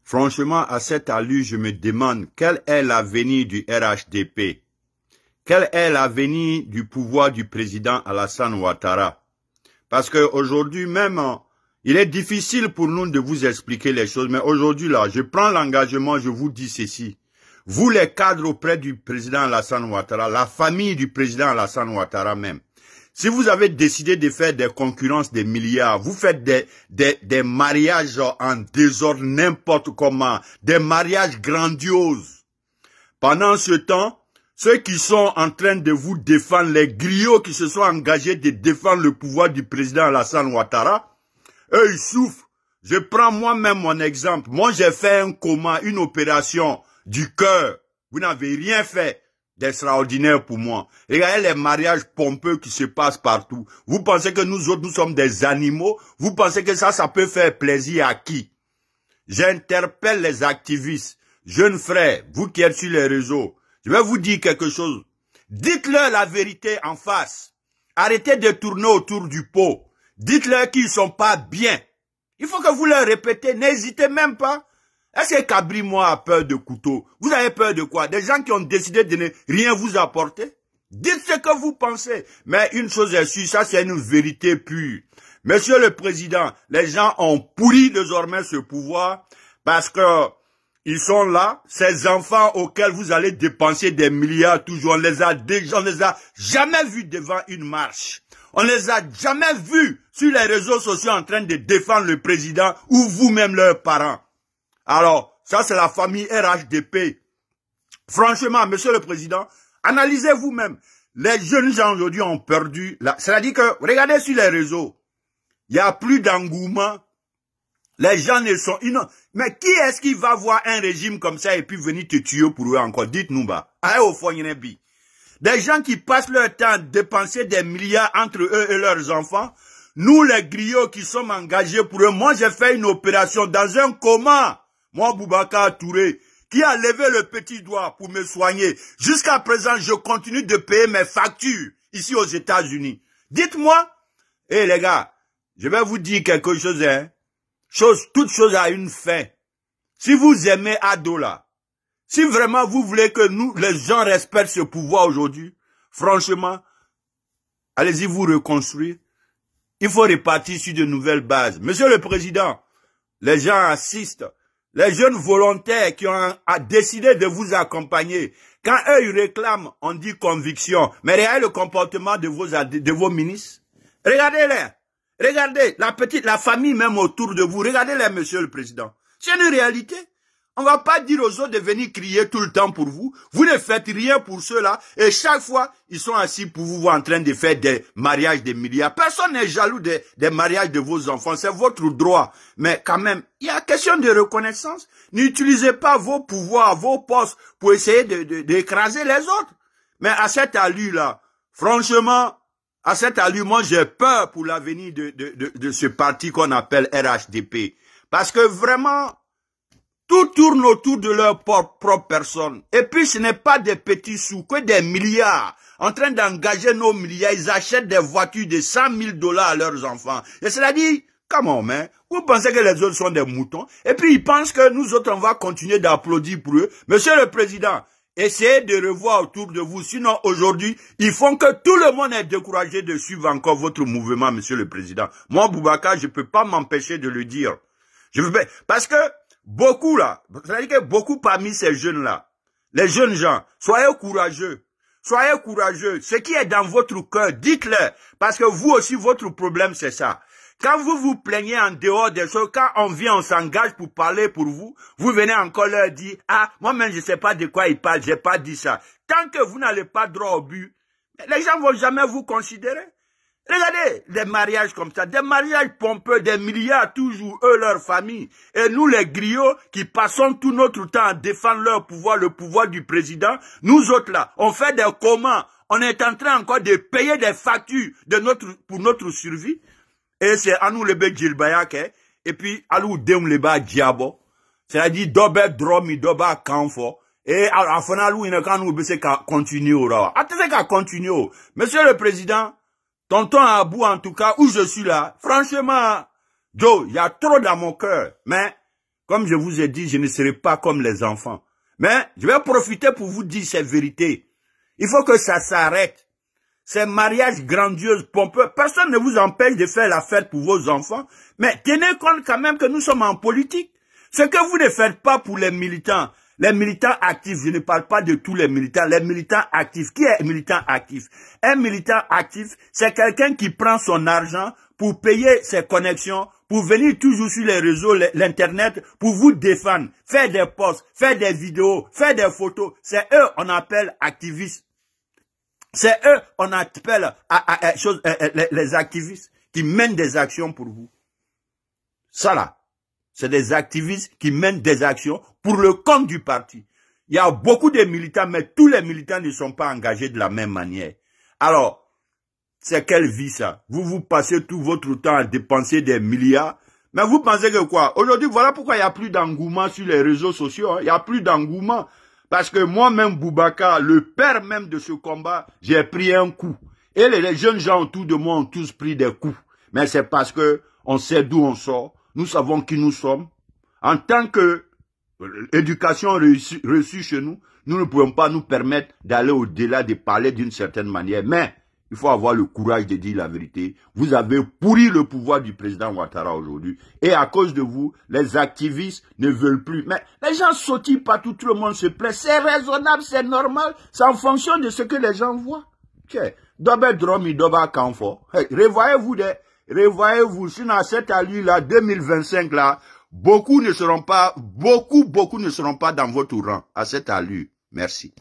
Franchement, à cette allure, je me demande quel est l'avenir du RHDP. Quel est l'avenir du pouvoir du président Alassane Ouattara? Parce qu'aujourd'hui même, il est difficile pour nous de vous expliquer les choses. Mais aujourd'hui, là, je prends l'engagement, je vous dis ceci. Vous, les cadres auprès du président Alassane Ouattara, la famille du président Alassane Ouattara même, si vous avez décidé de faire des concurrences des milliards, vous faites des mariages en désordre n'importe comment, des mariages grandioses. Pendant ce temps, ceux qui sont en train de vous défendre, les griots qui se sont engagés de défendre le pouvoir du président Alassane Ouattara, eux ils souffrent. Je prends moi-même mon exemple. Moi j'ai fait un coma, une opération du cœur. Vous n'avez rien fait d'extraordinaire pour moi. Regardez les mariages pompeux qui se passent partout. Vous pensez que nous autres, nous sommes des animaux? Vous pensez que ça peut faire plaisir à qui? J'interpelle les activistes. Jeunes frères, vous qui êtes sur les réseaux, je vais vous dire quelque chose. Dites-leur la vérité en face. Arrêtez de tourner autour du pot. Dites-leur qu'ils sont pas bien. Il faut que vous leur répétez, n'hésitez même pas. Est-ce que Kabri moi a peur de couteau? Vous avez peur de quoi? Des gens qui ont décidé de ne rien vous apporter? Dites ce que vous pensez. Mais une chose est sûre, ça c'est une vérité pure. Monsieur le Président, les gens ont pourri désormais ce pouvoir parce que ils sont là, ces enfants auxquels vous allez dépenser des milliards toujours, on les a jamais vus devant une marche. On les a jamais vus sur les réseaux sociaux en train de défendre le président ou vous-même leurs parents. Alors, ça c'est la famille RHDP. Franchement, monsieur le président, analysez vous-même. Les jeunes gens aujourd'hui ont perdu. C'est-à-dire que, regardez sur les réseaux, il n'y a plus d'engouement. Les gens ne sont... Mais qui est-ce qui va voir un régime comme ça et puis venir te tuer pour eux encore? Dites-nous, des gens qui passent leur temps à dépenser des milliards entre eux et leurs enfants. Nous, les griots qui sommes engagés pour eux, moi j'ai fait une opération dans un coma. Moi, Boubacar Touré, qui a levé le petit doigt pour me soigner. Jusqu'à présent, je continue de payer mes factures ici aux États-Unis. Dites-moi, les gars, je vais vous dire quelque chose, hein. Toute chose a une fin. Si vous aimez Ado là, si vraiment vous voulez que nous, les gens respectent ce pouvoir aujourd'hui, franchement, allez-y vous reconstruire. Il faut repartir sur de nouvelles bases. Monsieur le Président, les gens assistent. Les jeunes volontaires qui ont décidé de vous accompagner, quand eux ils réclament, on dit conviction. Mais regardez le comportement de vos ministres. Regardez-les. Regardez la famille même autour de vous. Regardez-les, monsieur le président. C'est une réalité. On va pas dire aux autres de venir crier tout le temps pour vous. Vous ne faites rien pour ceux-là. Et chaque fois, ils sont assis pour vous en train de faire des mariages de milliards. Personne n'est jaloux des mariages de vos enfants. C'est votre droit. Mais quand même, il y a question de reconnaissance. N'utilisez pas vos pouvoirs, vos postes pour essayer d'écraser les autres. Mais à cette allure-là, franchement, à cette allure, moi, j'ai peur pour l'avenir de ce parti qu'on appelle RHDP. Parce que vraiment, tout tourne autour de leur propre personne. Et puis, ce n'est pas des petits sous, que des milliards. En train d'engager nos milliards, ils achètent des voitures de 100 000 $ à leurs enfants. Et cela dit, comment, man? Vous pensez que les autres sont des moutons? Et puis, ils pensent que nous autres, on va continuer d'applaudir pour eux. Monsieur le Président, essayez de revoir autour de vous. Sinon, aujourd'hui, ils font que tout le monde est découragé de suivre encore votre mouvement, Monsieur le Président. Moi, Boubacar, je ne peux pas m'empêcher de le dire. Parce que beaucoup là, c'est-à-dire que beaucoup parmi ces jeunes-là, les jeunes gens, soyez courageux. Soyez courageux. Ce qui est dans votre cœur, dites-le. Parce que vous aussi, votre problème, c'est ça. Quand vous vous plaignez en dehors des choses, quand on vient, on s'engage pour parler pour vous, vous venez encore leur dire, ah, moi-même, je ne sais pas de quoi ils parlent, j'ai pas dit ça. Tant que vous n'allez pas droit au but, les gens vont jamais vous considérer. Regardez des mariages comme ça, des mariages pompeux, des milliards toujours, eux, leur famille. Et nous, les griots, qui passons tout notre temps à défendre leur pouvoir, le pouvoir du président, nous autres là, on fait des comas. On est en train encore de payer des factures pour notre survie. Et c'est à nous le bec Gilbayak, et puis à nous dem le bas diabo. C'est-à-dire, dobe dromi, doba kanfo. Et à la fin, nous, quand nous, c'est qu'à continuer. Attendez qu'à continuer. Monsieur le Président, tonton Abou, en tout cas, où je suis là, franchement, Joe, il y a trop dans mon cœur. Mais, Comme je vous ai dit, je ne serai pas comme les enfants. Mais je vais profiter pour vous dire ces vérités. Il faut que ça s'arrête. Ces mariages grandioses, pompeux, personne ne vous empêche de faire la fête pour vos enfants. Mais tenez compte quand même que nous sommes en politique. Ce que vous ne faites pas pour les militants actifs, je ne parle pas de tous les militants actifs. Qui est militant actif? Un militant actif, c'est quelqu'un qui prend son argent pour payer ses connexions, pour venir toujours sur les réseaux, l'internet, pour vous défendre, faire des posts, faire des vidéos, faire des photos. C'est eux on appelle activistes. C'est eux on appelle les activistes qui mènent des actions pour vous. Ça là, c'est des activistes qui mènent des actions pour le compte du parti. Il y a beaucoup de militants, mais tous les militants ne sont pas engagés de la même manière. Alors, c'est quelle vie ça? Vous passez tout votre temps à dépenser des milliards. Mais vous pensez que quoi? Aujourd'hui, voilà pourquoi il n'y a plus d'engouement sur les réseaux sociaux. Hein. Il n'y a plus d'engouement. Parce que moi-même, Boubacar, le père même de ce combat, j'ai pris un coup. Et les jeunes gens autour de moi ont tous pris des coups. Mais c'est parce que on sait d'où on sort. Nous savons qui nous sommes. En tant que éducation reçue chez nous, nous ne pouvons pas nous permettre d'aller au-delà de parler d'une certaine manière. Mais il faut avoir le courage de dire la vérité. Vous avez pourri le pouvoir du président Ouattara aujourd'hui. Et à cause de vous, les activistes ne veulent plus. Mais les gens sautillent partout, tout le monde se plaît. C'est raisonnable, c'est normal. C'est en fonction de ce que les gens voient. Revoyez-vous, sinon à cette allure-là, 2025 là, beaucoup ne seront pas dans votre rang à cette allure. Merci.